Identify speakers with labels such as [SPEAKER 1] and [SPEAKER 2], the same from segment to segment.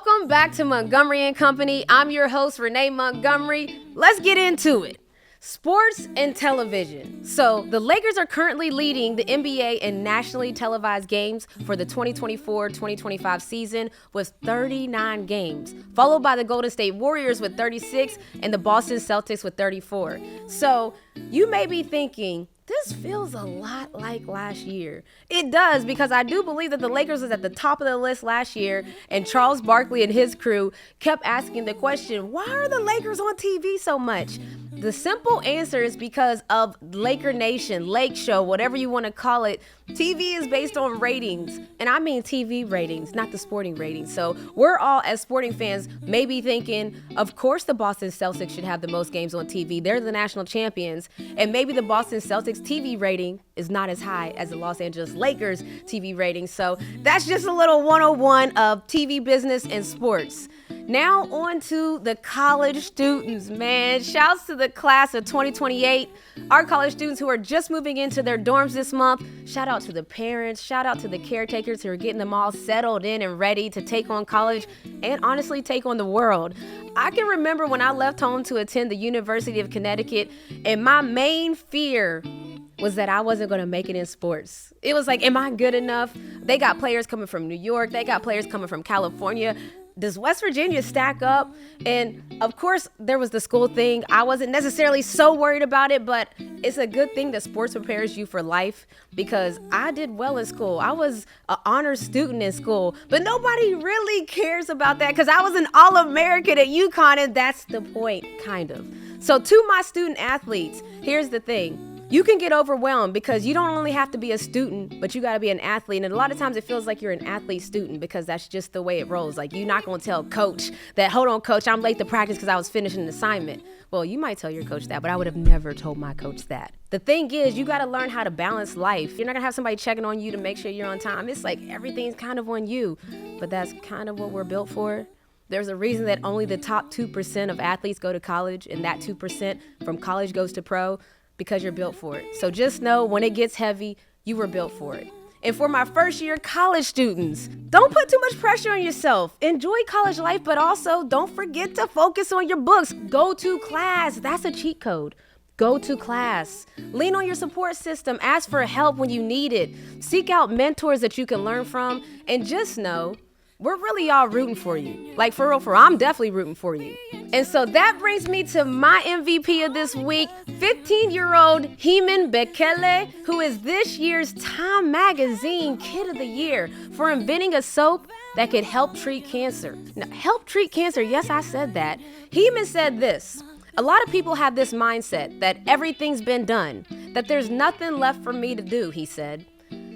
[SPEAKER 1] Welcome back to Montgomery and Company. I'm your host, Renee Montgomery. Let's get into it. Sports and television. So the Lakers are currently leading the NBA in nationally televised games for the 2024-2025 season with 39 games, followed by the Golden State Warriors with 36 and the Boston Celtics with 34. So you may be thinking, this feels a lot like last year. It does, because I do believe that the Lakers was at the top of the list last year, and Charles Barkley and his crew kept asking the question, why are the Lakers on TV so much? The simple answer is because of Laker Nation, Lake Show, whatever you want to call it. TV is based on ratings, and I mean TV ratings, not the sporting ratings. So we're all, as sporting fans, maybe thinking, of course the Boston Celtics should have the most games on TV. They're the national champions, and maybe the Boston Celtics TV rating is not as high as the Los Angeles Lakers TV rating. So that's just a little 101 of TV business and sports. Now on to the college students, man. Shouts to the class of 2028. Our college students who are just moving into their dorms this month. Shout out to the parents. Shout out to the caretakers who are getting them all settled in and ready to take on college and honestly take on the world. I can remember when I left home to attend the University of Connecticut, and my main fear was that I wasn't going to make it in sports. It was like, am I good enough? They got players coming from New York. They got players coming from California. Does West Virginia stack up? And of course, there was the school thing. I wasn't necessarily so worried about it, but it's a good thing that sports prepares you for life, because I did well in school. I was an honors student in school, but nobody really cares about that because I was an All-American at UConn, and that's the point, kind of. So to my student athletes, here's the thing. You can get overwhelmed because you don't only have to be a student, but you got to be an athlete. And a lot of times it feels like you're an athlete student because that's just the way it rolls. Like, you're not going to tell coach that, hold on, coach, I'm late to practice because I was finishing an assignment. Well, you might tell your coach that, but I would have never told my coach that. The thing is, you got to learn how to balance life. You're not going to have somebody checking on you to make sure you're on time. It's like everything's kind of on you, but that's kind of what we're built for. There's a reason that only the top 2% of athletes go to college, and that 2% from college goes to pro, because you're built for it. So just know when it gets heavy, you were built for it. And for my first year college students, don't put too much pressure on yourself. Enjoy college life, but also don't forget to focus on your books. Go to class. That's a cheat code. Go to class. Lean on your support system. Ask for help when you need it. Seek out mentors that you can learn from. And just know, we're really all rooting for you. Like, for real, I'm definitely rooting for you. And so that brings me to my MVP of this week, 15-year-old Heman Bekele, who is this year's Time Magazine Kid of the Year for inventing a soap that could help treat cancer. Now, help treat cancer, yes, I said that. Heman said this: a lot of people have this mindset that everything's been done, that there's nothing left for me to do, he said.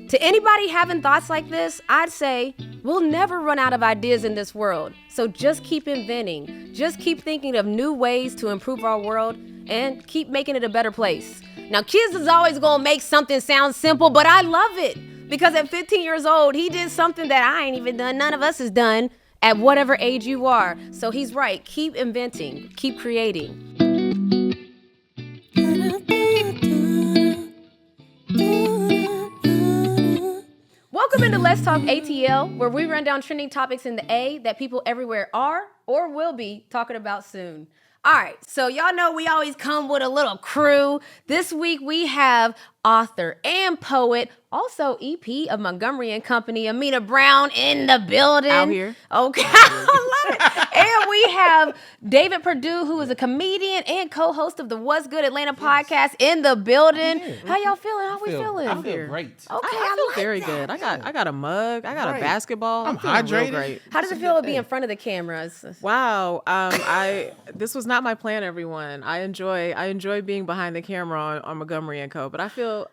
[SPEAKER 1] To anybody having thoughts like this, I'd say, we'll never run out of ideas in this world. So just keep inventing. Just keep thinking of new ways to improve our world and keep making it a better place. Now, kids is always going to make something sound simple, but I love it. Because at 15 years old, he did something that I ain't even done. None of us has done at whatever age you are. So he's right. Keep inventing. Keep creating. Welcome into Let's Talk ATL, where we run down trending topics in the A that people everywhere are or will be talking about soon. All right, so y'all know we always come with a little crew. This week we have author and poet, also EP of Montgomery and Company, Amena Brown in the building.
[SPEAKER 2] Out here.
[SPEAKER 1] Okay, I love it. And we have David Perdue, who is a comedian and co-host of the What's Good Atlanta podcast, in the building. How y'all feeling? How we feeling?
[SPEAKER 3] I feel great.
[SPEAKER 1] Okay,
[SPEAKER 2] I feel
[SPEAKER 1] like
[SPEAKER 2] very
[SPEAKER 1] that.
[SPEAKER 2] good. I got a mug. I got a basketball.
[SPEAKER 3] I'm
[SPEAKER 2] feeling real
[SPEAKER 3] hydrated.
[SPEAKER 2] great.
[SPEAKER 1] How does it feel to be in front of the cameras?
[SPEAKER 2] Wow. This was not my plan, everyone. I enjoy being behind the camera on Montgomery and Co. But I feel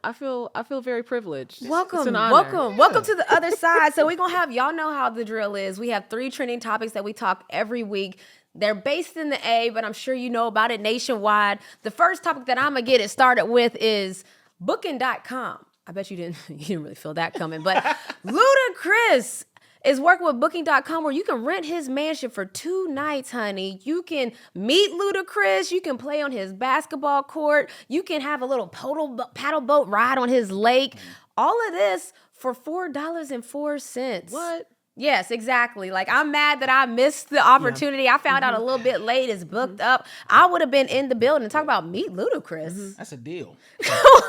[SPEAKER 2] very privileged.
[SPEAKER 1] Welcome,
[SPEAKER 2] It's an honor.
[SPEAKER 1] welcome to the other side. So we're gonna have, y'all know how the drill is. We have 3 trending topics that we talk every week. They're based in the A, but I'm sure you know about it nationwide. The first topic that I'm gonna get it started with is Booking.com. I bet you didn't really feel that coming, but Ludacris is working with Booking.com, where you can rent his mansion for 2 nights, honey. You can meet Ludacris. You can play on his basketball court. You can have a little paddle boat ride on his lake. All of this for $4.04.
[SPEAKER 2] What?
[SPEAKER 1] Yes, exactly. Like, I'm mad that I missed the opportunity. I found out a little bit late. It's booked up. I would have been in the building. Talk about meet Ludacris.
[SPEAKER 3] That's a deal.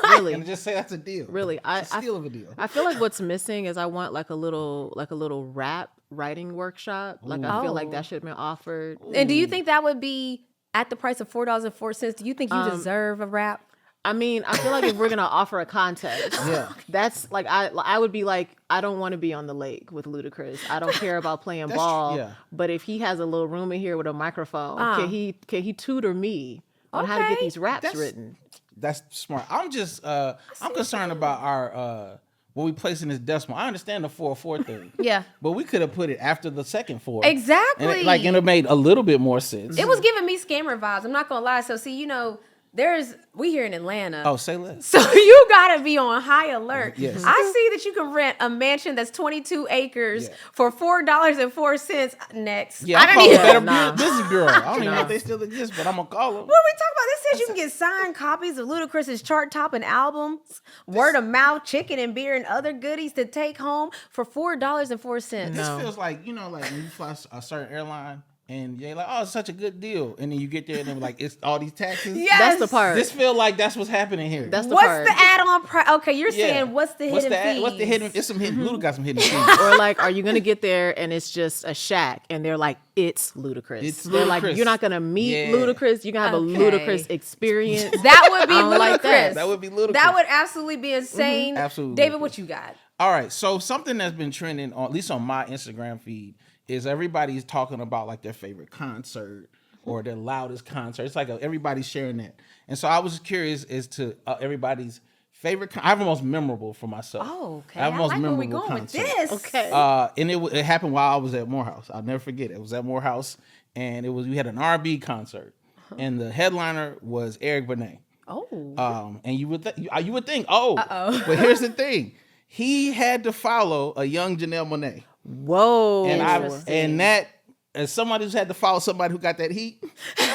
[SPEAKER 2] Really,
[SPEAKER 3] And just say that's a deal.
[SPEAKER 2] really,
[SPEAKER 3] It's a steal of a deal.
[SPEAKER 2] I feel like what's missing is I want like a little rap writing workshop. Like I feel like that should have been offered.
[SPEAKER 1] And do you think that would be at the price of $4.04? Do you think you deserve a rap?
[SPEAKER 2] I mean, I feel like if we're gonna offer a contest, that's like I would be like, I don't want to be on the lake with Ludacris. I don't care about playing ball. But if he has a little room in here with a microphone, can he tutor me on how to get these raps written?
[SPEAKER 3] That's smart. I'm just I'm concerned about our what we place in this decimal. I understand the 404 thing.
[SPEAKER 1] Yeah.
[SPEAKER 3] But we could have put it after the second 4.
[SPEAKER 1] Exactly.
[SPEAKER 3] And it, and it made a little bit more sense.
[SPEAKER 1] It was giving me scammer vibes. I'm not gonna lie. So see, we here in Atlanta.
[SPEAKER 3] Oh, say less.
[SPEAKER 1] So you gotta be on high alert.
[SPEAKER 3] Yes.
[SPEAKER 1] I see that you can rent a mansion that's 22 acres for $4.04. Next.
[SPEAKER 3] Yeah, I'm calling Better Business Bureau. I don't even know if they still exist, but I'm gonna call them.
[SPEAKER 1] What are we talking about? This says you can get signed copies of Ludacris's chart-topping albums, word of mouth, chicken and beer, and other goodies to take home for $4.04.
[SPEAKER 3] This feels like, like when you fly a certain airline and you're like, oh, it's such a good deal. And then you get there and they're like, it's all these taxes.
[SPEAKER 1] Yes.
[SPEAKER 2] That's the part.
[SPEAKER 3] This feel like that's what's happening here.
[SPEAKER 2] That's the
[SPEAKER 1] What's
[SPEAKER 2] part.
[SPEAKER 1] the add-on price? Okay, you're saying what's the hidden fees?
[SPEAKER 3] What's the hidden? It's some hidden. Luda got some hidden fees.
[SPEAKER 2] Or like, are you gonna get there and it's just a shack and they're like, it's Ludacris. They're like, you're not gonna meet Ludacris. You're gonna have a Ludacris experience.
[SPEAKER 1] That would be ludicrous.
[SPEAKER 2] like that.
[SPEAKER 3] That would be ludicrous.
[SPEAKER 1] That would absolutely be insane.
[SPEAKER 3] Absolutely.
[SPEAKER 1] David, what you got?
[SPEAKER 3] All right. So something that's been trending, at least on my Instagram feed, is everybody's talking about like their favorite concert or their loudest concert. It's like everybody's sharing that. And so I was curious as to everybody's favorite. I have the most memorable for myself.
[SPEAKER 1] Oh, okay.
[SPEAKER 3] I have the most
[SPEAKER 1] like where we
[SPEAKER 3] memorable
[SPEAKER 1] going
[SPEAKER 3] concert.
[SPEAKER 1] with this.
[SPEAKER 2] Okay.
[SPEAKER 3] And it happened while I was at Morehouse. I'll never forget it. It was at Morehouse, and we had an R&B concert, and the headliner was Eric Benet.
[SPEAKER 1] Oh.
[SPEAKER 3] And you would think, but here's the thing. He had to follow a young Janelle Monáe.
[SPEAKER 2] Whoa.
[SPEAKER 3] And that, as somebody who's had to follow somebody who got that heat,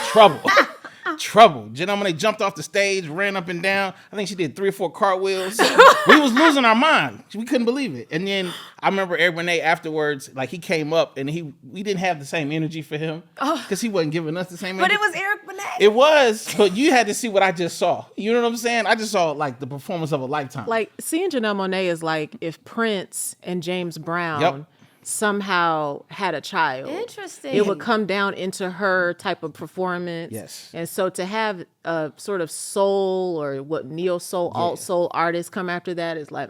[SPEAKER 3] trouble. Trouble. Janelle Monáe jumped off the stage, ran up and down. I think she did 3 or 4 cartwheels. We was losing our mind. We couldn't believe it. And then I remember Eric Benet afterwards, like he came up and we didn't have the same energy for him because he wasn't giving us the same energy.
[SPEAKER 1] But it was Eric Benet.
[SPEAKER 3] It was, but you had to see what I just saw. You know what I'm saying? I just saw like the performance of a lifetime.
[SPEAKER 2] Like seeing Janelle Monáe is like if Prince and James Brown somehow had a child.
[SPEAKER 1] Interesting.
[SPEAKER 2] It would come down into her type of performance.
[SPEAKER 3] Yes.
[SPEAKER 2] And so to have a sort of soul or what neo soul, alt soul artists come after that is like,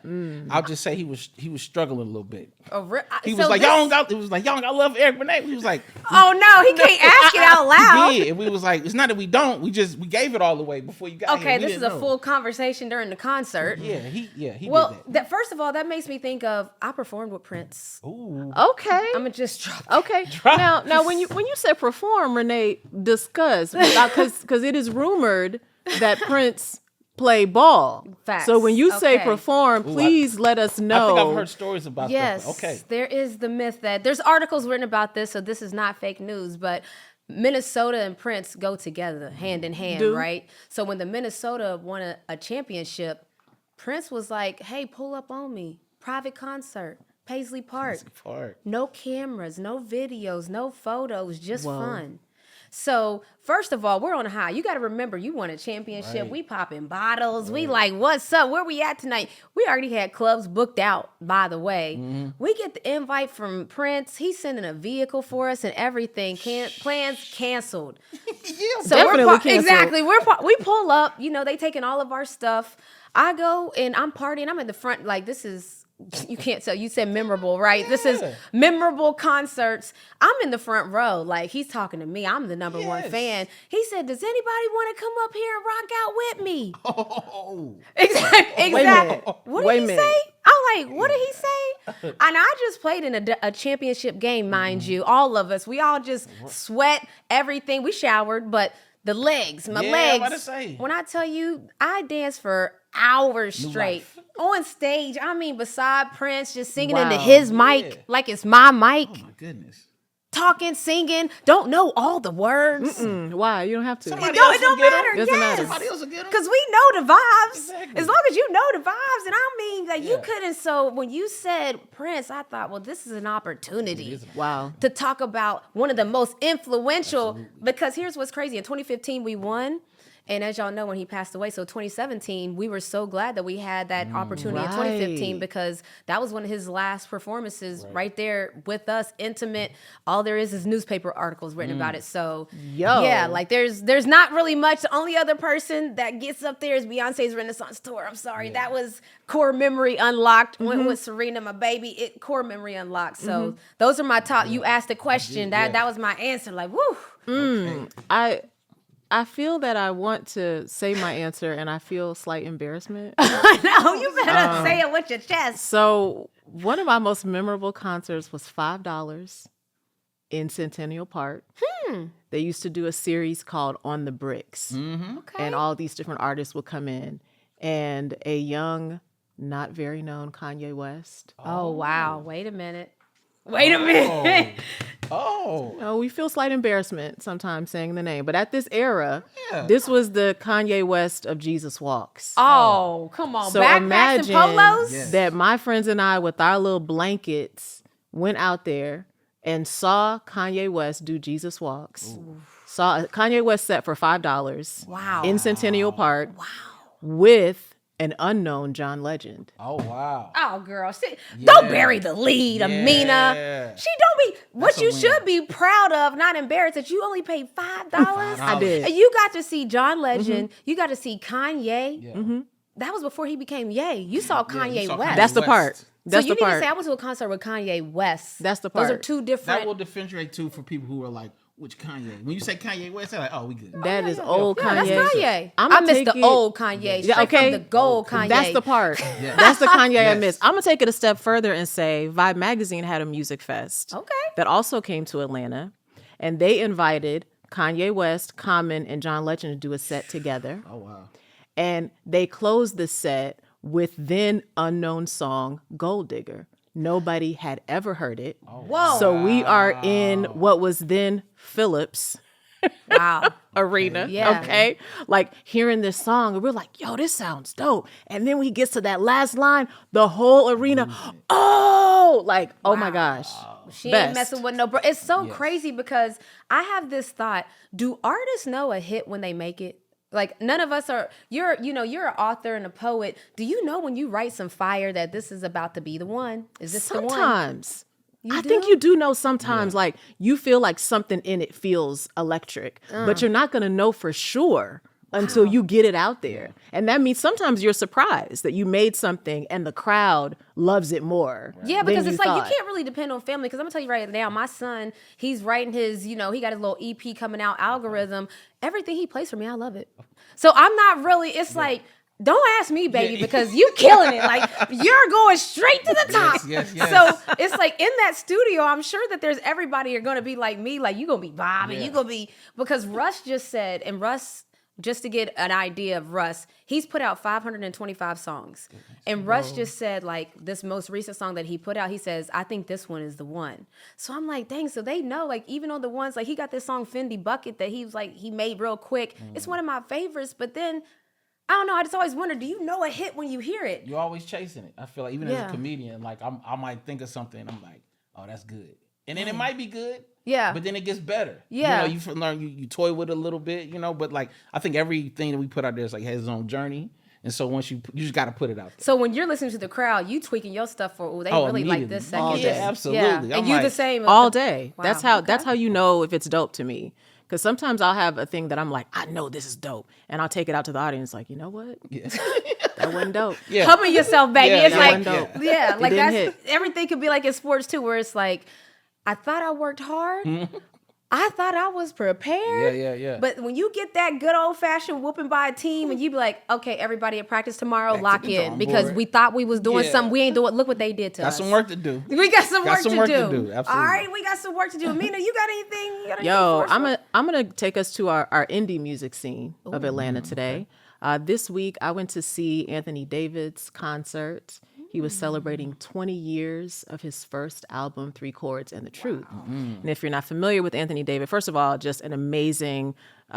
[SPEAKER 3] I'll just say he was struggling a little bit. He
[SPEAKER 1] so
[SPEAKER 3] was like, y'all don't got love Eric Benet. He was like,
[SPEAKER 1] oh no, he can't ask it out loud.
[SPEAKER 3] He did. And we was like, it's not that we don't. We gave it all away before you got here.
[SPEAKER 1] Okay, this is a full conversation during the concert.
[SPEAKER 3] Yeah, he did
[SPEAKER 1] that. First of all, that makes me think of I performed with Prince.
[SPEAKER 3] Ooh.
[SPEAKER 2] okay.
[SPEAKER 1] I'm gonna just drop.
[SPEAKER 2] Okay. Now when you said perform, Renee, discuss because it is rumored that Prince play ball.
[SPEAKER 1] Facts.
[SPEAKER 2] So when you say perform, please let us know.
[SPEAKER 3] I think I've heard stories about
[SPEAKER 1] yes,
[SPEAKER 3] that. Okay.
[SPEAKER 1] There is the myth that there's articles written about this, so this is not fake news, but Minnesota and Prince go together hand in hand, right? So when the Minnesota won a championship, Prince was like, hey, pull up on me. Private concert. Paisley Park. No cameras, no videos, no photos, just fun. So, first of all, we're on a high. You got to remember, you won a championship. Right. We popping bottles. Right. We like, what's up? Where we at tonight? We already had clubs booked out, by the way. Mm-hmm. We get the invite from Prince. He's sending a vehicle for us and everything. Plans canceled.
[SPEAKER 2] So definitely canceled.
[SPEAKER 1] Exactly. We pull up. They taking all of our stuff. I go and I'm partying. I'm in the front. Like, this is... You can't tell. You said memorable, right? Yeah. This is memorable concerts. I'm in the front row. Like, he's talking to me. I'm the number one fan. He said, does anybody want to come up here and rock out with me?
[SPEAKER 3] Oh.
[SPEAKER 1] Exactly. What did he say? I'm like, what did he say? And I just played in a championship game, mind you. All of us. We all just sweat, everything. We showered, but my legs.
[SPEAKER 3] I'm about to say.
[SPEAKER 1] When I tell you, I danced for hours straight on stage. I mean, beside Prince, just singing into his mic like it's my mic.
[SPEAKER 3] Oh my goodness!
[SPEAKER 1] talking, singing, don't know all the words.
[SPEAKER 2] Why? You don't have to.
[SPEAKER 1] It don't matter.
[SPEAKER 2] Doesn't matter.
[SPEAKER 3] Somebody else will get them.
[SPEAKER 1] Because we know the vibes.
[SPEAKER 3] Exactly.
[SPEAKER 1] As long as you know the vibes. And I mean, like, you couldn't. So when you said Prince, I thought, well, this is an opportunity.
[SPEAKER 2] Wow.
[SPEAKER 1] To talk about one of the most influential. Because here's what's crazy. In 2015, we won. And as y'all know, when he passed away, so 2017, we were so glad that we had that opportunity in 2015 because that was one of his last performances right there with us, intimate. All there is newspaper articles written about it. So, yeah, like there's not really much. The only other person that gets up there is Beyonce's Renaissance Tour. I'm sorry. That was core memory unlocked. Went with Sirena, my baby. Core memory unlocked. So those are my top. You asked the question. That was my answer. Like, woo.
[SPEAKER 2] I feel that I want to say my answer, and I feel slight embarrassment.
[SPEAKER 1] No, you better say it with your chest.
[SPEAKER 2] So one of my most memorable concerts was $5 in Centennial Park. They used to do a series called On the Bricks.
[SPEAKER 1] Okay.
[SPEAKER 2] And all these different artists would come in. And a young, not very known Kanye West.
[SPEAKER 1] Oh, wow. Wait a minute.
[SPEAKER 2] No, we feel slight embarrassment sometimes saying the name. But at this era, this was the Kanye West of Jesus Walks.
[SPEAKER 1] Oh, come on.
[SPEAKER 2] So
[SPEAKER 1] Backpacks
[SPEAKER 2] imagine
[SPEAKER 1] and polos?
[SPEAKER 2] that my friends and I, with our little blankets, went out there and saw Kanye West do Jesus Walks. Saw a Kanye West set for $5.
[SPEAKER 1] Wow.
[SPEAKER 2] In Centennial Park. Wow. With an unknown John Legend.
[SPEAKER 3] Oh, wow.
[SPEAKER 1] Oh, girl. Don't bury the lead, Amena. She don't be, what you should be proud of, not embarrassed, that you only paid $5.
[SPEAKER 2] I did.
[SPEAKER 1] And you got to see John Legend. You got to see Kanye. That was before he became Ye. You saw Kanye West.
[SPEAKER 2] That's the part. That's
[SPEAKER 1] so you
[SPEAKER 2] the part.
[SPEAKER 1] need to say, I went to a concert with Kanye West.
[SPEAKER 2] That's the part.
[SPEAKER 1] Those are two different.
[SPEAKER 3] That will differentiate too for people who are like, which Kanye? When you say Kanye West, they're like, oh, we good.
[SPEAKER 2] That is old Kanye.
[SPEAKER 1] That's Kanye. I miss the old Kanye. Straight from the gold Kanye.
[SPEAKER 2] That's the part. That's the Kanye I miss. I'm going to take it a step further and say Vibe Magazine had a music fest.
[SPEAKER 1] Okay.
[SPEAKER 2] That also came to Atlanta. And they invited Kanye West, Common, and John Legend to do a set together.
[SPEAKER 3] Oh, wow.
[SPEAKER 2] And they closed the set with then unknown song Gold Digger. Nobody had ever heard it.
[SPEAKER 3] Oh,
[SPEAKER 1] whoa.
[SPEAKER 2] So we are in what was then Phillips Arena.
[SPEAKER 1] Yeah.
[SPEAKER 2] Okay. Like hearing this song, and we're like, yo, this sounds dope. And then when he gets to that last line, the whole arena, oh my gosh.
[SPEAKER 1] She ain't messing with no bro. It's so crazy because I have this thought. Do artists know a hit when they make it? Like none of us are, you're an author and a poet. Do you know when you write some fire that this is about to be the one? Is this the one?
[SPEAKER 2] Sometimes. I think you do know sometimes, like you feel like something in it feels electric, but you're not going to know for sure until you get it out there. And that means sometimes you're surprised that you made something and the crowd loves it more.
[SPEAKER 1] Yeah, because it's like you can't really depend on family. Because I'm going to tell you right now, my son, he's writing his, he got his little EP coming out, Algorithm. Everything he plays for me, I love it. So I'm not really, it's like, don't ask me, baby, because you killing it. Like, you're going straight to the top.
[SPEAKER 3] Yes.
[SPEAKER 1] So it's like in that studio, I'm sure that there's everybody are going to be like me. Like, you're going to be Bob and you're going to be, because Russ just said, and Russ, just to get an idea of Russ, he's put out 525 songs. And Russ just said, like, this most recent song that he put out, he says, I think this one is the one. So I'm like, dang, so they know, like, even on the ones, like, he got this song Fendi Bucket that he was like, he made real quick. It's one of my favorites, but then, I don't know, I just always wonder, do you know a hit when you hear it?
[SPEAKER 3] You're always chasing it. I feel like even as a comedian, like I might think of something and I'm like, oh, that's good. And then it might be good. Yeah. But then it gets better. Yeah. You learn, you toy with it a little bit, but like I think everything that we put out there is like has its own journey. And so once you just got to put it out there.
[SPEAKER 1] So when you're listening to the crowd, you tweaking your stuff for, they really like this second.
[SPEAKER 3] Yeah, absolutely.
[SPEAKER 1] Yeah. And you the same.
[SPEAKER 2] All day. Wow. That's how you know if it's dope to me. Because sometimes I'll have a thing that I'm like, I know this is dope. And I'll take it out to the audience like, you know what? Yeah. That wasn't dope.
[SPEAKER 1] Yeah. Humble yourself, baby.
[SPEAKER 2] Yeah,
[SPEAKER 1] it's like,
[SPEAKER 2] dope.
[SPEAKER 1] Yeah, like everything could be like in sports too, where it's like, I thought I worked hard. I thought I was prepared.
[SPEAKER 3] Yeah.
[SPEAKER 1] But when you get that good old fashioned whooping by a team and you be like, okay, everybody at practice tomorrow, lock in. Because we thought we was doing something. We ain't doing it. Look what they did to us.
[SPEAKER 3] Got some work to do.
[SPEAKER 1] We got some work to do.
[SPEAKER 3] Absolutely.
[SPEAKER 1] All right, we got some work to do. Amena, you got anything?
[SPEAKER 2] Yo, I'm gonna take us to our indie music scene of Atlanta today. This week, I went to see Anthony David's concert He was celebrating 20 years of his first album, 3 Chords and the Truth. And if you're not familiar with Anthony David, first of all, just an amazing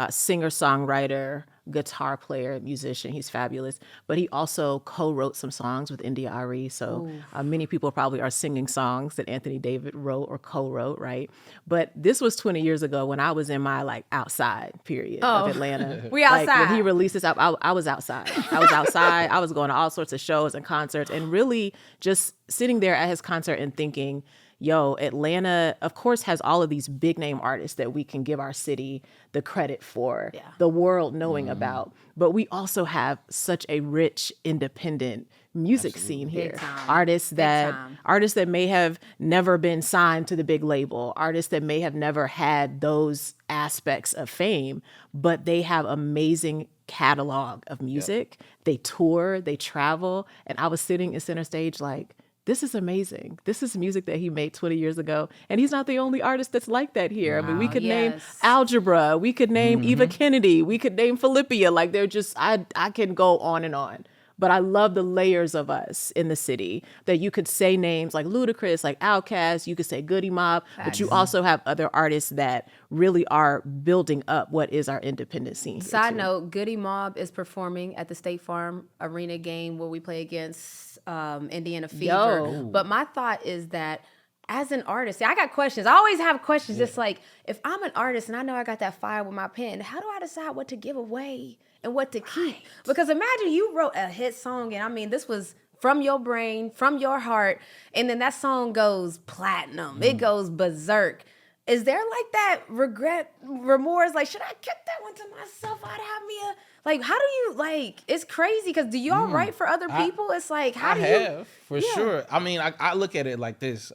[SPEAKER 2] singer-songwriter, guitar player, musician. He's fabulous. But he also co-wrote some songs with India Arie. So many people probably are singing songs that Anthony David wrote or co-wrote, right? But this was 20 years ago when I was in my outside period of Atlanta.
[SPEAKER 1] We outside.
[SPEAKER 2] When he released this album, I was outside. I was outside. I was going to all sorts of shows and concerts and really just sitting there at his concert and thinking, yo, Atlanta, of course, has all of these big name artists that we can give our city the credit for, the world knowing about. But we also have such a rich, independent music scene here. Artists that may have never been signed to the big label, artists that may have never had those aspects of fame, but they have amazing catalog of music. They tour, they travel. And I was sitting in center stage like, this is amazing. This is music that he made 20 years ago. And he's not the only artist that's like that here. I mean, we could name Algebra. We could name Eva Kennedy. We could name Philippia. Like they're just, I can go on and on. But I love the layers of us in the city that you could say names like Ludacris, like Outkast, you could say Goody Mob, but you also have other artists that really are building up what is our independent scene.
[SPEAKER 1] Side note, Goody Mob is performing at the State Farm Arena game where we play against Indiana Fever. But my thought is that as an artist, I got questions. I always have questions. It's like, if I'm an artist and I know I got that fire with my pen, how do I decide what to give away and what to keep? Because imagine you wrote a hit song, and I mean, this was from your brain, from your heart, and then that song goes platinum. It goes berserk. Is there like that regret, remorse? Like, should I keep that one to myself? I'd have me a... Like, how do you, it's crazy, because do y'all write for other people? It's like, how do you... I have,
[SPEAKER 3] for sure. I mean, I look at it like this.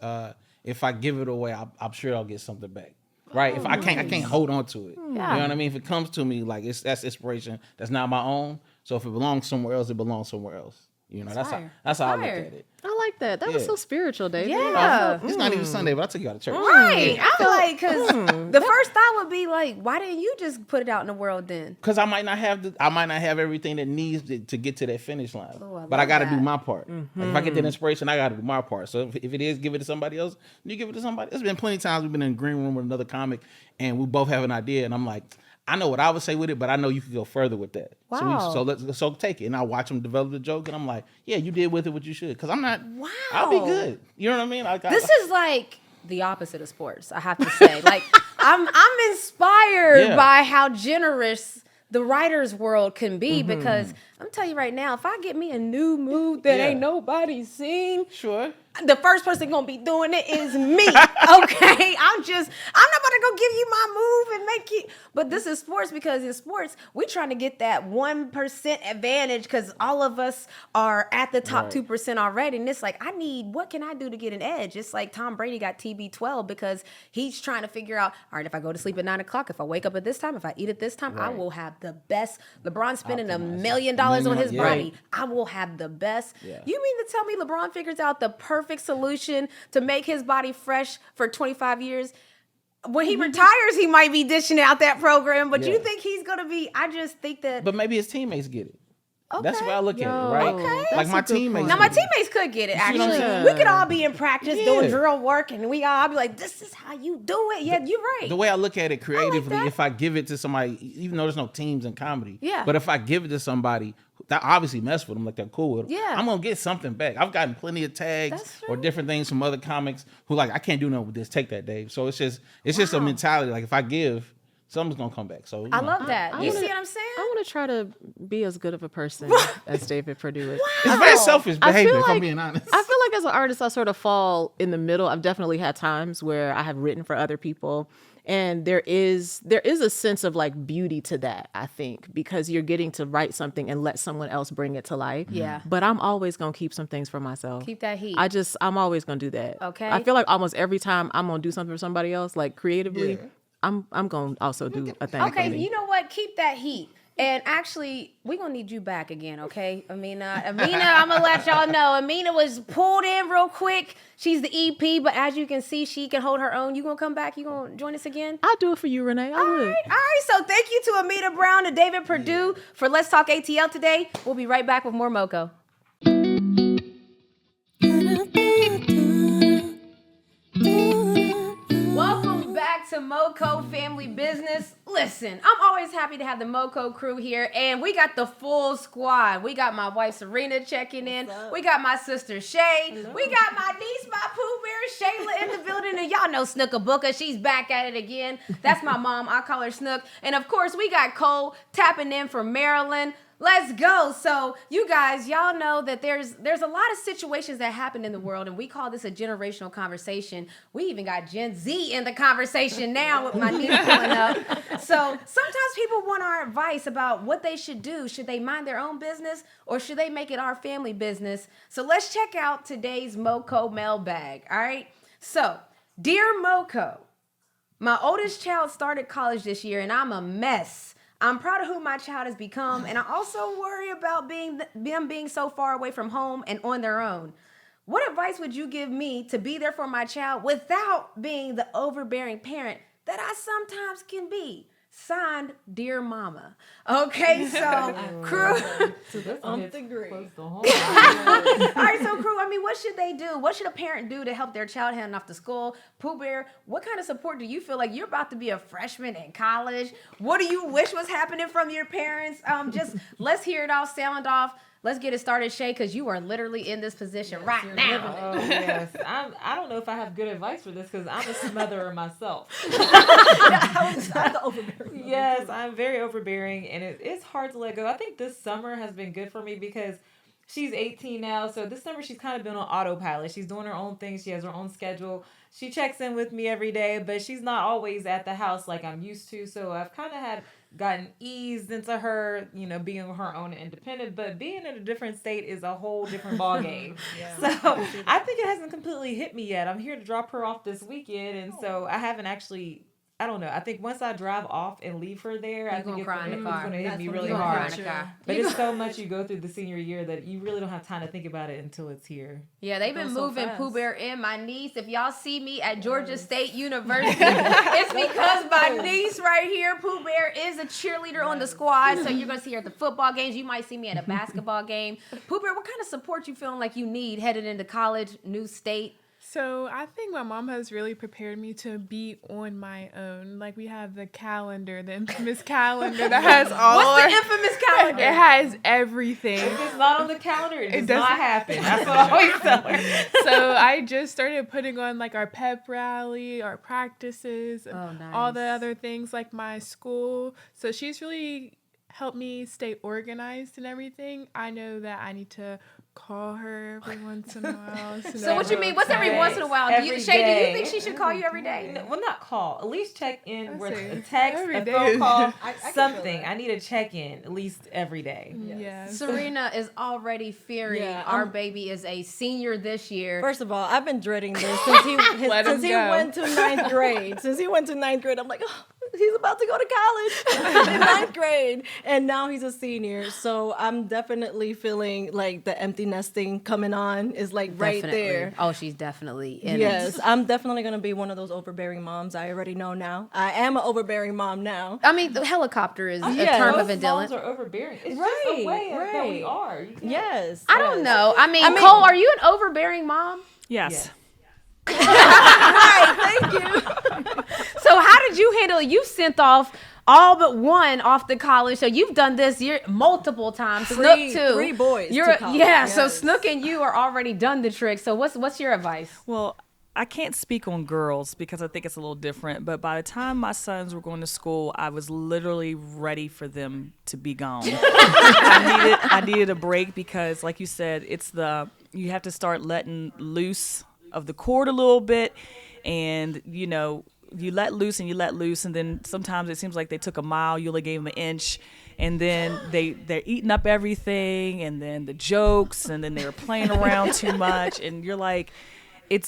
[SPEAKER 3] If I give it away, I'm sure I'll get something back. Right? If I can't hold on to it. You know what I mean? If it comes to me, that's inspiration. That's not my own. So if it belongs somewhere else, it belongs somewhere else. You know, that's how I look at it.
[SPEAKER 2] I like that. That was so spiritual, David.
[SPEAKER 1] Yeah.
[SPEAKER 3] It's not even Sunday, but I took you out of church.
[SPEAKER 1] Right. I feel like, because the first thought would be like, why didn't you just put it out in the world then?
[SPEAKER 3] Because I might not have everything that needs to get to that finish line. But I got to do my part. Like, if I get that inspiration, I got to do my part. So if it is, give it to somebody else, you give it to somebody. There's been plenty of times we've been in a green room with another comic, and we both have an idea, and I'm like, I know what I would say with it, but I know you could go further with that.
[SPEAKER 1] Wow.
[SPEAKER 3] So take it. And I watch them develop the joke, and I'm like, yeah, you did with it what you should. Because I'm not, I'll be good. You know what I mean? This
[SPEAKER 1] is like the opposite of sports, I have to say. Like, I'm inspired by how generous the writer's world can be, because I'm telling you right now, if I get me a new move that ain't nobody seen, the first person gonna be doing it is me. Okay, I'm not about to go give you my move and make it. But this is sports, because in sports we're trying to get that 1% advantage, because all of us are at the top 2% already, and it's like, what can I do to get an edge? It's like Tom Brady got TB12 because he's trying to figure out, all right, if I go to sleep at 9 o'clock, if I wake up at this time, if I eat at this time, I will have the best. LeBron spending $1 million on his body. I will have the best. You mean to tell me LeBron figures out the perfect solution to make his body fresh for 25 years? When he retires, he might be dishing out that program, but you think he's going to be... I just think that...
[SPEAKER 3] But maybe his teammates get it. Okay. That's why I look at it, right?
[SPEAKER 1] Okay.
[SPEAKER 3] Like my teammates.
[SPEAKER 1] Now, my teammates could get it, actually. We could all be in practice doing drill work, and I'll be like, this is how you do it. Yeah, you're right.
[SPEAKER 3] The way I look at it creatively, if I give it to somebody, even though there's no teams in comedy, but if I give it to somebody that obviously mess with them, like they're cool with them, I'm going to get something back. I've gotten plenty of tags or different things from other comics who like, I can't do nothing with this. Take that, Dave. So it's just a mentality. Like, if I give, something's gonna come back. So
[SPEAKER 1] I love that. You see what I'm saying?
[SPEAKER 2] I want to try to be as good of a person as David Perdue is.
[SPEAKER 3] It's very selfish behavior, if I'm being honest.
[SPEAKER 2] I feel like as an artist, I sort of fall in the middle. I've definitely had times where I have written for other people, and there is a sense of like beauty to that, I think, because you're getting to write something and let someone else bring it to life.
[SPEAKER 1] Yeah.
[SPEAKER 2] But I'm always gonna keep some things for myself.
[SPEAKER 1] Keep that heat.
[SPEAKER 2] I'm always gonna do that.
[SPEAKER 1] Okay.
[SPEAKER 2] I feel like almost every time I'm gonna do something for somebody else, like creatively, I'm going to also do a thing.
[SPEAKER 1] Okay, you know what? Keep that heat. And actually, we're going to need you back again, okay? Amena, I'm going to let y'all know. Amena was pulled in real quick. She's the EP, but as you can see, she can hold her own. You going to come back? You going to join us again?
[SPEAKER 2] I'll do it for you, Renee. I would.
[SPEAKER 1] All right. So thank you to Amena Brown and David Perdue for Let's Talk ATL today. We'll be right back with more MoCo. back to MoCo Family Business. Listen, I'm always happy to have the MoCo crew here, and we got the full squad. We got my wife Sirena checking in. We got my sister Shay. Hello. We got my niece, my Pooh Bear, Shayla in the building, and y'all know Snooka Booka. She's back at it again. That's my mom. I call her Snook. And of course, we got Cole tapping in from Maryland. Let's go. So you guys, y'all know that there's a lot of situations that happen in the world, and we call this a generational conversation. We even got Gen Z in the conversation now with my niece pulling up. So sometimes people want our advice about what they should do. Should they mind their own business, or should they make it our family business? So let's check out today's MoCo Mailbag. All right. So, dear MoCo, my oldest child started college this year, and I'm a mess. I'm proud of who my child has become, and I also worry about them being so far away from home and on their own. What advice would you give me to be there for my child without being the overbearing parent that I sometimes can be? Signed, Dear Mama. Okay, so crew.
[SPEAKER 2] All right,
[SPEAKER 1] so crew, I mean, what should they do? What should a parent do to help their child heading off to school? Pooh Bear, what kind of support do you feel like you're about to be a freshman in college? What do you wish was happening from your parents? Just let's hear it all sound off. Let's get it started, Shay, because you are literally in this position right now.
[SPEAKER 4] Oh, yes. I don't know if I have good advice for this because I'm a smotherer myself. Yes, I'm very overbearing, and it's hard to let go. I think this summer has been good for me because she's 18 now, so this summer she's kind of been on autopilot. She's doing her own thing. She has her own schedule. She checks in with me every day, but she's not always at the house like I'm used to, so I've kind of gotten eased into her, being her own and independent, but being in a different state is a whole different ballgame. So I think it hasn't completely hit me yet. I'm here to drop her off this weekend, and so I haven't actually, I don't know. I think once I drive off and leave her there, I think it's going to hit me really hard. But it's so much you go through the senior year that you really don't have time to think about it until it's here.
[SPEAKER 1] Yeah, they've been moving Pooh Bear in. My niece, if y'all see me at Georgia State University, it's because my niece right here, Pooh Bear, is a cheerleader on the squad. So you're going to see her at the football games. You might see me at a basketball game. Pooh Bear, what kind of support you feeling like you need headed into college, new state?
[SPEAKER 5] So I think my mom has really prepared me to be on my own. Like, we have the calendar, the infamous calendar that has all.
[SPEAKER 1] What's the infamous calendar?
[SPEAKER 5] It has everything.
[SPEAKER 4] If it's not on the calendar, it does not happen. That's what I always tell her.
[SPEAKER 5] So I just started putting on like our pep rally, our practices, and all the other things like my school. So she's really helped me stay organized and everything. I know that I need to call her every once in a while.
[SPEAKER 1] So what you mean? What's every once in a while? Shay, do you think she should call you every day?
[SPEAKER 4] No, well, not call. At least check in with a text, a phone call, something. I need a check-in at least every day.
[SPEAKER 5] Yes.
[SPEAKER 1] Serena is already fearing our baby is a senior this year.
[SPEAKER 6] First of all, I've been dreading this since he went to ninth grade. Since he went to ninth grade, I'm like, he's about to go to college in ninth grade. And now he's a senior. So I'm definitely feeling like the empty nesting coming on is like right there.
[SPEAKER 1] Oh, she's definitely in it.
[SPEAKER 6] Yes, I'm definitely going to be one of those overbearing moms. I already know now. I am an overbearing mom now.
[SPEAKER 1] I mean, the helicopter is a term of endearment.
[SPEAKER 4] Moms are overbearing. It's just the way that we are.
[SPEAKER 6] Yes.
[SPEAKER 1] I don't know. I mean, Cole, are you an overbearing mom?
[SPEAKER 7] Yes.
[SPEAKER 6] Right, thank you.
[SPEAKER 1] So how did you handle it? You sent off all but one off to college. So you've done this multiple times. Snook too.
[SPEAKER 6] 3 boys to college.
[SPEAKER 1] Yeah, so Snook and you are already done the trick. So what's your advice?
[SPEAKER 7] Well, I can't speak on girls because I think it's a little different. But by the time my sons were going to school, I was literally ready for them to be gone. I needed a break because, like you said, you have to start letting loose of the cord a little bit, and you let loose, and then sometimes it seems like they took a mile, you only gave them an inch, and then they're eating up everything, and then the jokes, and then they're playing around too much, and you're like,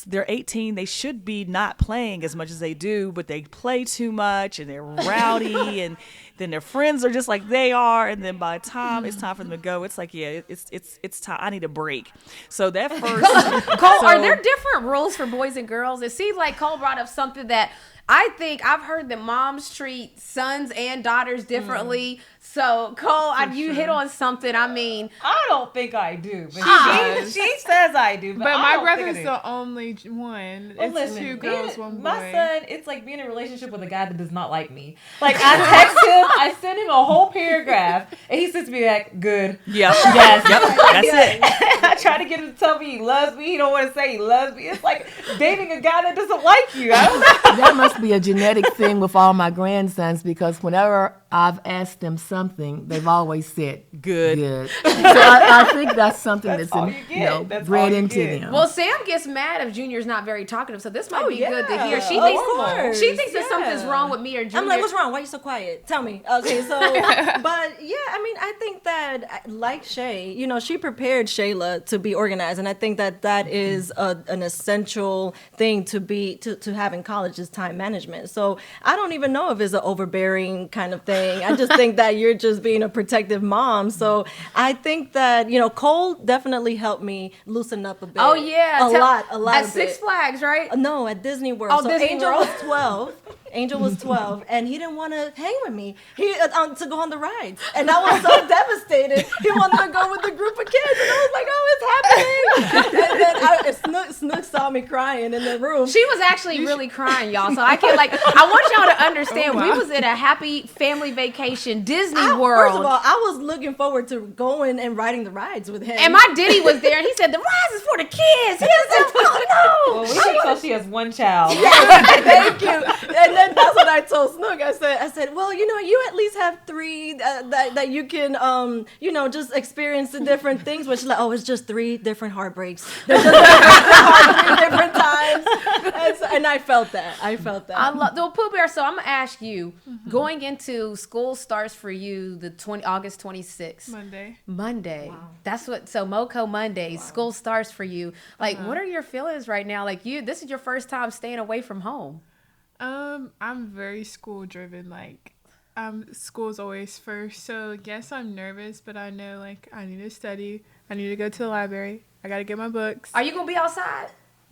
[SPEAKER 7] they're 18, they should be not playing as much as they do, but they play too much, and they're rowdy, and then their friends are just like they are, and then by the time it's time for them to go, it's like, it's time, I need a break. So that first
[SPEAKER 1] Cole, are there different rules for boys and girls? It seems like Cole brought up something that I think I've heard that moms treat sons and daughters differently. So, Cole, you hit on something. I mean,
[SPEAKER 4] I don't think I do, but she says I do. But
[SPEAKER 5] my brother's the only one.
[SPEAKER 4] Well,
[SPEAKER 5] it's two girls, one boy.
[SPEAKER 4] My son, it's like being in a relationship with a guy that does not like me. Like, I text him, I send him a whole paragraph, and he sends me back, good.
[SPEAKER 7] Yep. Yes. Yep. That's it.
[SPEAKER 4] I try to get him to tell me he loves me. He don't want to say he loves me. It's like dating a guy that doesn't like you. I don't know.
[SPEAKER 8] That must be a genetic thing with all my grandsons, because whenever I've asked them something, they've always said good. So I think that's something that's bred into them.
[SPEAKER 1] Well, Sam gets mad if Junior's not very talkative, so this might be good to hear. She thinks that something's wrong with me or Junior.
[SPEAKER 6] I'm like, what's wrong? Why are you so quiet? Tell me. Okay, so, but yeah, I mean, I think that, like Shay, she prepared Shayla to be organized, and I think that is an essential thing to have in college is time management. So I don't even know if it's an overbearing kind of thing. I just think that you're just being a protective mom. So I think that, Cole definitely helped me loosen up a bit.
[SPEAKER 1] Oh, yeah.
[SPEAKER 6] A lot.
[SPEAKER 1] At Six Flags, right?
[SPEAKER 6] No, at Disney World.
[SPEAKER 1] Oh,
[SPEAKER 6] so
[SPEAKER 1] Disney
[SPEAKER 6] Angel
[SPEAKER 1] World.
[SPEAKER 6] was 12. Angel was 12, and he didn't want to hang with me. He to go on the rides, and I was so devastated. He wanted to go with the group of kids, and I was like, "Oh, it's happening!" And then Snook saw me crying in the room.
[SPEAKER 1] She was actually really crying, y'all. So I want y'all to understand. We was in a happy family vacation, Disney World.
[SPEAKER 6] First of all, I was looking forward to going and riding the rides with him.
[SPEAKER 1] And my Diddy was there, and he said, "The rides is for the kids." He said, "Oh no!"
[SPEAKER 4] Well, we should tell she has one child.
[SPEAKER 6] Yes, thank you. And then that's what I told Snook. I said, well, you at least have 3 that you can, just experience the different things. But she's like, oh, it's just 3 different heartbreaks. They're just 3 different times. And I felt that.
[SPEAKER 1] I love the Pooh Bear. So I'm gonna ask you, going into school starts for you August 26th. Monday. Wow. That's what. So MoCo Monday, school starts for you. Like, what are your feelings right now? Like, this is your first time staying away from home.
[SPEAKER 5] I'm very school driven. Like, school's always first. So yes, I'm nervous, but I know I need to study. I need to go to the library. I gotta get my books.
[SPEAKER 1] Are you gonna be outside?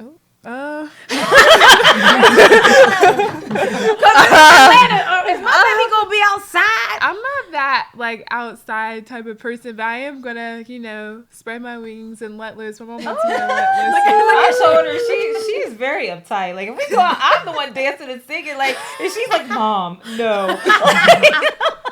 [SPEAKER 5] Is
[SPEAKER 1] my baby gonna be outside?
[SPEAKER 5] I'm not that outside type of person, but I am gonna, spread my wings and let loose. My mom wants me to let loose.
[SPEAKER 4] I told her she's very uptight. Like, if we go out, I'm the one dancing and singing. Like, and she's like, "Mom, no."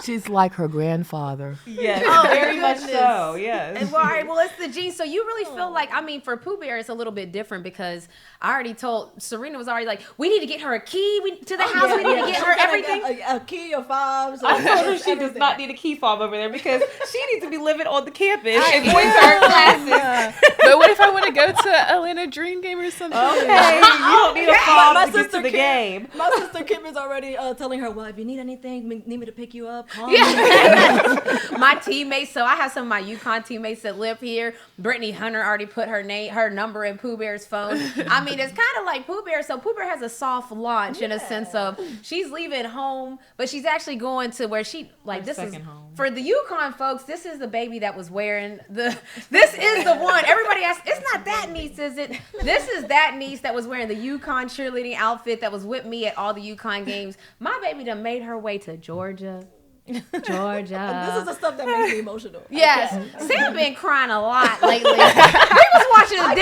[SPEAKER 8] She's like her grandfather.
[SPEAKER 4] Yes, very much so. Yes.
[SPEAKER 1] And, all right, well, it's the genes. So you really feel like, for Pooh Bear, it's a little bit different because I already told Sirena was already like, we need to get her a key to the house. We need to get her everything.
[SPEAKER 6] A key, a fob.
[SPEAKER 4] I told her she does not need a key fob over there because she needs to be living on the campus and going to her classes.
[SPEAKER 5] But what if I want to go to Atlanta Dream Game or something?
[SPEAKER 4] Okay, you don't need a fob to get to the game.
[SPEAKER 6] My sister Kim is already telling her, well, if you need anything, need me to pick you up, call me.
[SPEAKER 1] My teammates, so I have some of my UConn teammates that live here. Brittany Hunter already put her number in Pooh Bear's phone. It's kind of like Pooh Bear. So Pooh Bear has a soft launch in a sense of she's leaving home, but she's actually going to where this is home. For the UConn folks. This is the baby that was wearing this is the one. Everybody asks, it's not that niece, is it? This is that niece that was wearing the UConn cheerleading outfit that was with me at all the UConn games. My baby done made her way to Georgia.
[SPEAKER 6] This is the stuff that makes me emotional.
[SPEAKER 1] Yes. Sam been crying a lot lately. We was watching a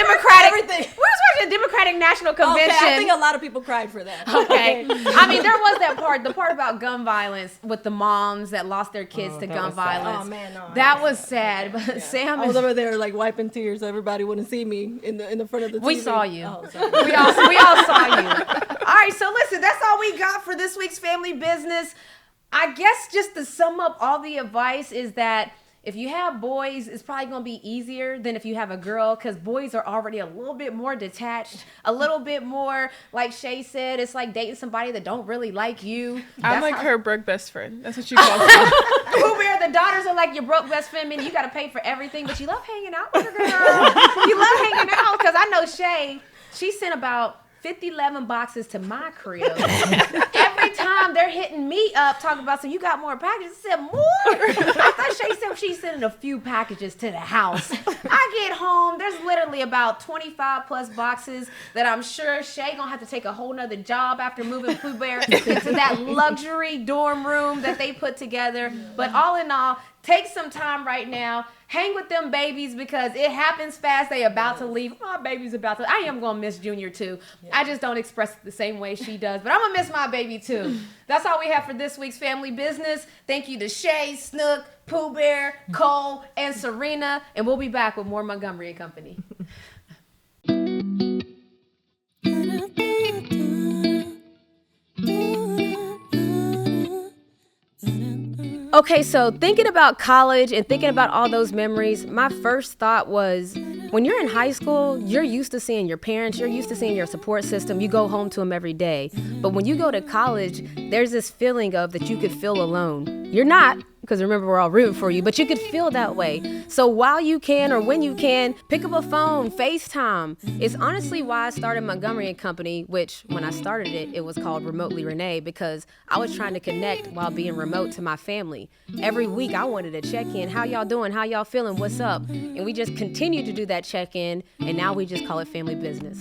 [SPEAKER 1] Democratic National Convention.
[SPEAKER 6] Okay, I think a lot of people cried for that.
[SPEAKER 1] Okay. There was that part, the part about gun violence with the moms that lost their kids to gun violence.
[SPEAKER 6] Oh man, no.
[SPEAKER 1] That was sad. But Sam
[SPEAKER 6] I was over there wiping tears so everybody wouldn't see me in the front of the TV.
[SPEAKER 1] We saw you.
[SPEAKER 6] Oh, sorry.
[SPEAKER 1] we all saw you. All right, so listen, that's all we got for this week's family business. I guess just to sum up all the advice is that if you have boys, it's probably going to be easier than if you have a girl because boys are already a little bit more detached, a little bit more, like Shay said, it's like dating somebody that don't really like you.
[SPEAKER 5] I'm like her broke best friend. That's what she calls me.
[SPEAKER 1] Pooh Bear, the daughters are like your broke best friend, meaning you got to pay for everything, but you love hanging out with her, girl. You love hanging out because I know Shay, she sent about 50-11 boxes to my crib. Every time they're hitting me up talking about, so you got more packages. I said, more? I thought Shay said she's sending a few packages to the house. I get home, there's literally probably about 25 plus boxes that I'm sure Shay gonna have to take a whole nother job after moving Pooh Bear into that luxury dorm room that they put together. But all in all, take some time right now. Hang with them babies because it happens fast. They about to leave. My baby's about to. I am going to miss Junior too. Yeah. I just don't express it the same way she does. But I'm going to miss my baby too. That's all we have for this week's Family Business. Thank you to Shay, Snook, Pooh Bear, Cole, and Sirena. And we'll be back with more Montgomery and Company. Okay, so thinking about college and thinking about all those memories, my first thought was when you're in high school, you're used to seeing your parents, you're used to seeing your support system, you go home to them every day. But when you go to college, there's this feeling of that you could feel alone. You're not, because remember, we're all rooting for you, but you could feel that way. So while you can or when you can, pick up a phone, FaceTime. It's honestly why I started Montgomery and Company, which when I started it, it was called Remotely Renee, because I was trying to connect while being remote to my family. Every week I wanted to check in. How y'all doing? How y'all feeling? What's up? And we just continue to do that check-in, and now we just call it Family Business.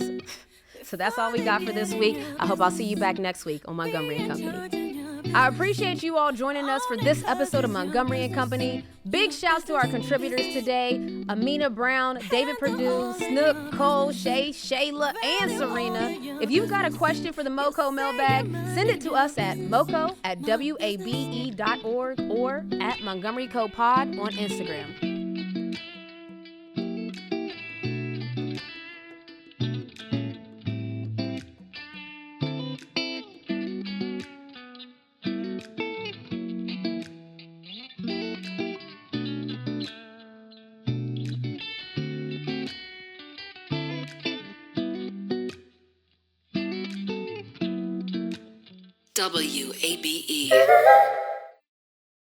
[SPEAKER 1] So that's all we got for this week. I hope I'll see you back next week on Montgomery and Company. I appreciate you all joining us for this episode of Montgomery and Company. Big shouts to our contributors today, Amena Brown, David Perdue, Snook, Cole, Shay, Shayla, and Sirena. If you've got a question for the MoCo Mailbag, send it to us at moco@wabe.org or at Montgomery Co Pod on Instagram.
[SPEAKER 9] WABE.